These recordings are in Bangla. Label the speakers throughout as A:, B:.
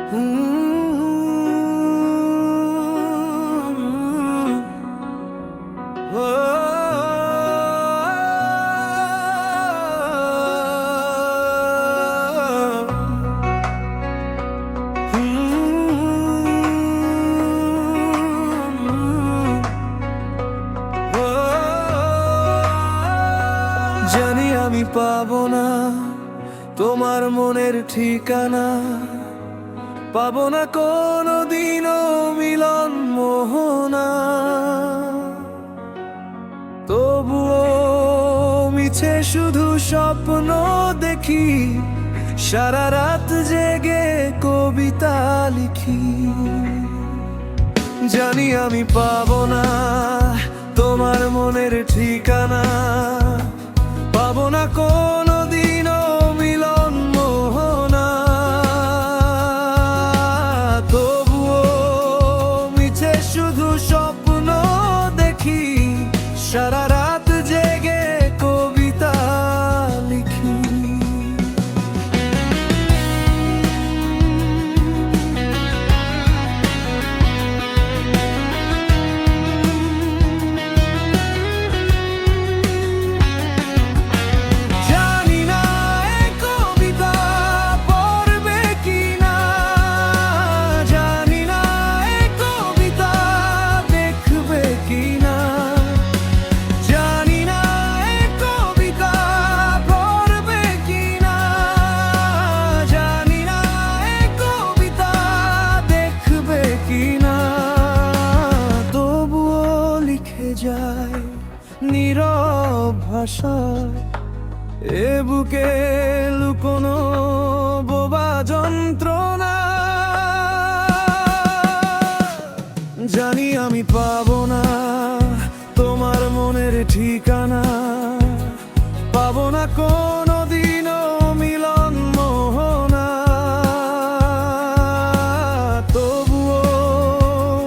A: জানি আমি পাবো না তোমার মনের ঠিকানা, পাবো না কোনোদিনও মিলন মোহনা। তবুও মিছে শুধু স্বপ্ন দেখি, সারা রাত জেগে কবিতা লিখি। জানি আমি পাবো না তোমার মনের ঠিকানা, পাবো না কোনোদিনও মিলন মোহনা। তবুও মিছে শুধু স্বপ্ন দেখি, সারা রাত জেগে কবিতা লিখি। যায় নীরব ভাষায় এ বুকে লুকোনো বোবা যন্ত্রণা। জানি আমি পাবো না তোমার মনের ঠিকানা, পাবো না কোনোদিনও মিলন মোহনা। তবুও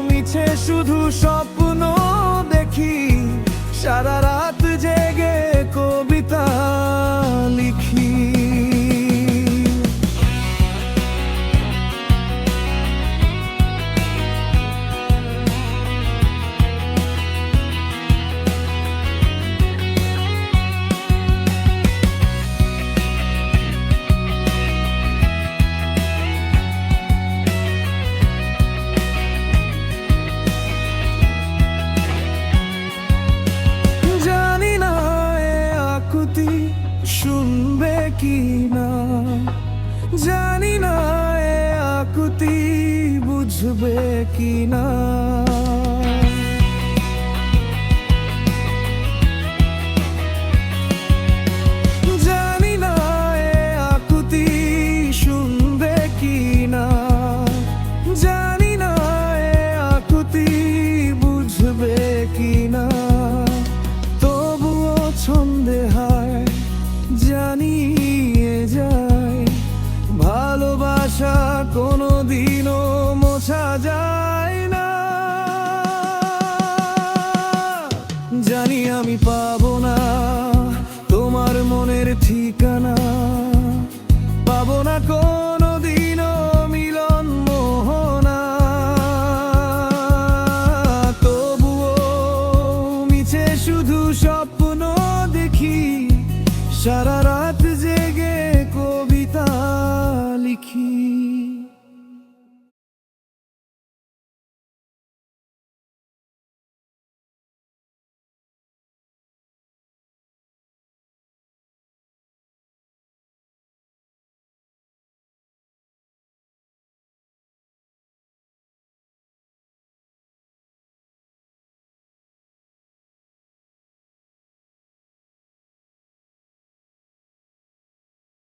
A: মিছে শুধু স্বপ্ন দেখি, সারা রাত জেগে কবিতা লিখি। শুনবে কি না জানি না, এ আকুতি বুঝবে কি না। জানি না এ আকুতি শুনবে কি না, জানি না এ আকুতি বুঝবে কি না। তবুও ছন্দে হায় জানিয়ে যায়, ভালোবাসা কোনোদিনও মোছা যায় না। জানি আমি পাবো না তোমার মনের ঠিকানা, পাবো না কোনোদিনও মিলন মোহনা। তবুও মিছে শুধু স্বপ্ন দেখি, সারা